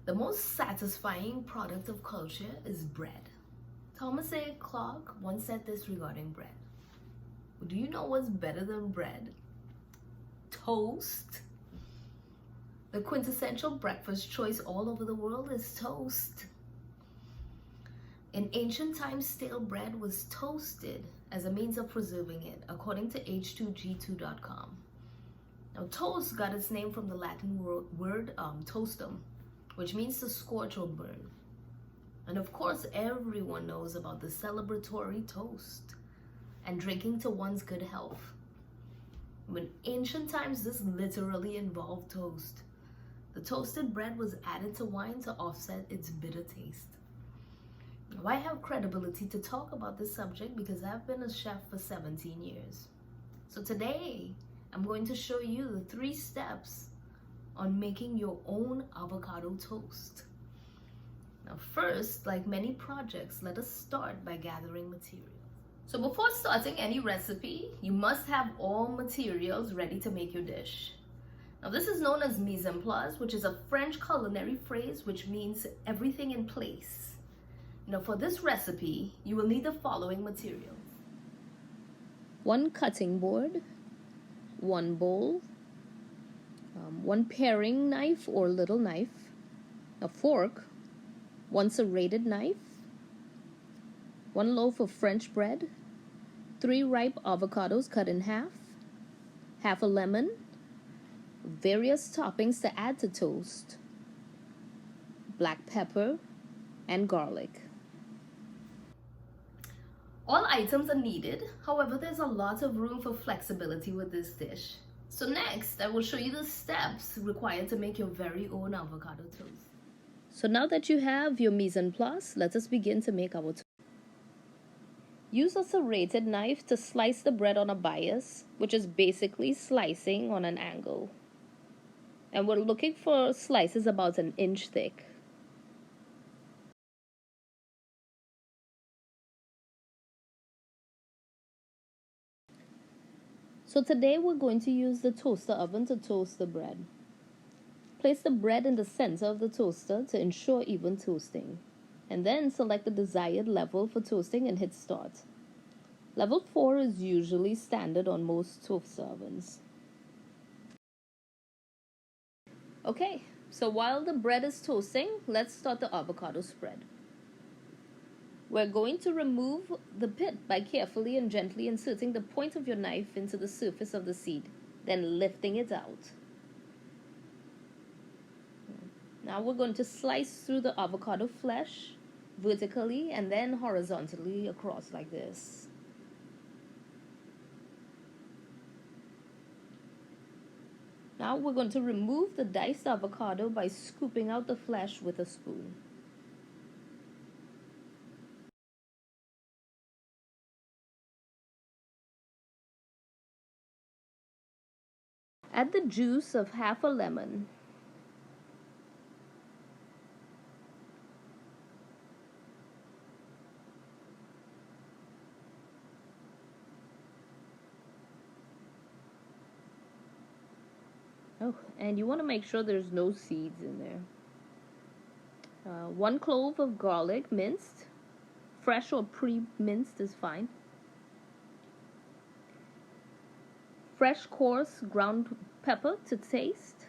The most satisfying product of culture is bread. Thomas A. Clark once said this regarding bread. Do you know what's better than bread? Toast. The quintessential breakfast choice all over the world is toast. In ancient times, stale bread was toasted as a means of preserving it, according to h2g2.com. Now, toast got its name from the Latin word toastum, which means to scorch or burn. And of course, everyone knows about the celebratory toast and drinking to one's good health. In ancient times, this literally involved toast. The toasted bread was added to wine to offset its bitter taste. Now, I have credibility to talk about this subject because I've been a chef for 17 years. So today, I'm going to show you the 3 steps on making your own avocado toast. Now first, like many projects, let us start by gathering materials. So before starting any recipe, you must have all materials ready to make your dish. Now this is known as mise en place, which is a French culinary phrase which means everything in place. Now for this recipe, you will need the following materials. 1 cutting board, 1 bowl, 1 paring knife or little knife, a fork, 1 serrated knife, 1 loaf of French bread, 3 ripe avocados cut in half a lemon, various toppings to add to toast, black pepper, and garlic. All items are needed, however, there's a lot of room for flexibility with this dish. So next, I will show you the steps required to make your very own avocado toast. So now that you have your mise en place, let us begin to make our toast. Use a serrated knife to slice the bread on a bias, which is basically slicing on an angle. And we're looking for slices about 1 inch thick. So today we're going to use the toaster oven to toast the bread. Place the bread in the center of the toaster to ensure even toasting, and then select the desired level for toasting and hit start. Level 4 is usually standard on most toaster ovens. Okay, so while the bread is toasting, let's start the avocado spread. We're going to remove the pit by carefully and gently inserting the point of your knife into the surface of the seed, then lifting it out. Now we're going to slice through the avocado flesh vertically and then horizontally across like this. Now we're going to remove the diced avocado by scooping out the flesh with a spoon. Add the juice of half a lemon. Oh, and you want to make sure there's no seeds in there. 1 clove of garlic minced. Fresh or pre-minced is fine. Fresh coarse ground pepper to taste.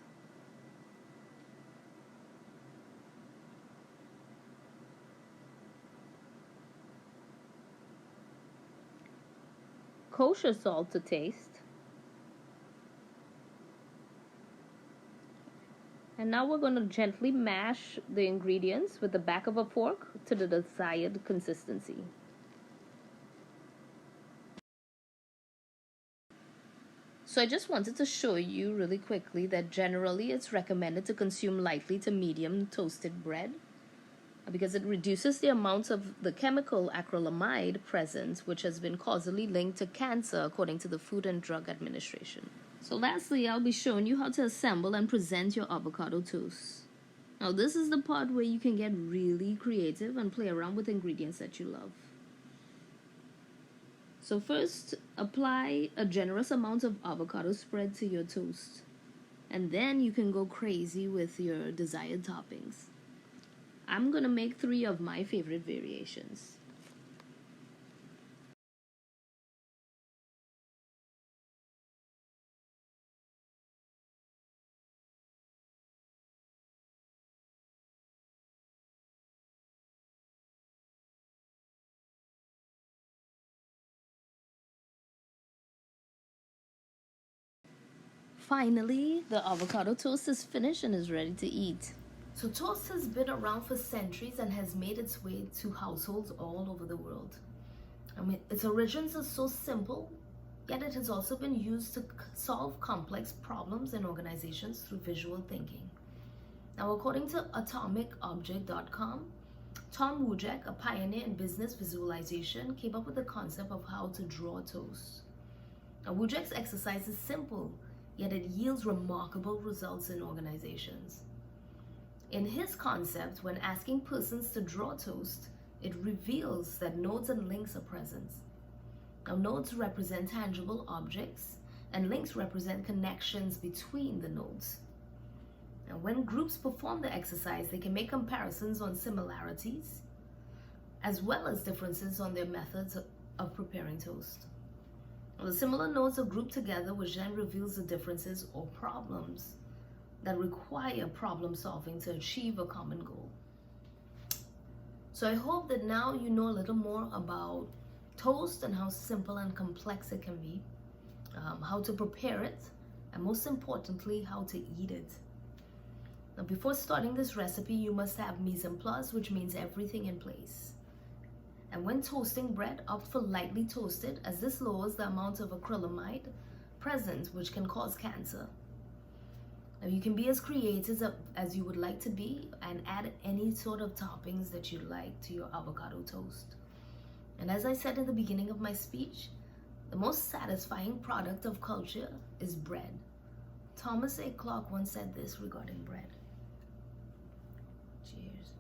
Kosher salt to taste. And now we're going to gently mash the ingredients with the back of a fork to the desired consistency. So I just wanted to show you really quickly that generally it's recommended to consume lightly to medium toasted bread because it reduces the amount of the chemical acrylamide present, which has been causally linked to cancer according to the Food and Drug Administration. So lastly, I'll be showing you how to assemble and present your avocado toast. Now this is the part where you can get really creative and play around with ingredients that you love. So first, apply a generous amount of avocado spread to your toast. And then you can go crazy with your desired toppings. I'm gonna make 3 of my favorite variations. Finally, the avocado toast is finished and is ready to eat. So toast has been around for centuries and has made its way to households all over the world. I mean, its origins are so simple, yet it has also been used to solve complex problems in organizations through visual thinking. Now, according to atomicobject.com, Tom Wojcik, a pioneer in business visualization, came up with the concept of how to draw toast. Now, Wojcik's exercise is simple, yet it yields remarkable results in organizations. In his concept, when asking persons to draw toast, it reveals that nodes and links are present. Now, nodes represent tangible objects, and links represent connections between the nodes. Now, when groups perform the exercise, they can make comparisons on similarities, as well as differences on their methods of preparing toast. Now, the similar nodes are grouped together, which then reveals the differences or problems that require problem solving to achieve a common goal. So I hope that now you know a little more about toast and how simple and complex it can be, how to prepare it, and most importantly, how to eat it. Now, before starting this recipe, you must have mise en place, which means everything in place. And when toasting bread, opt for lightly toasted, as this lowers the amount of acrylamide present, which can cause cancer. Now, you can be as creative as you would like to be and add any sort of toppings that you like to your avocado toast. And as I said in the beginning of my speech, the most satisfying product of culture is bread. Thomas A. Clarke once said this regarding bread. Cheers.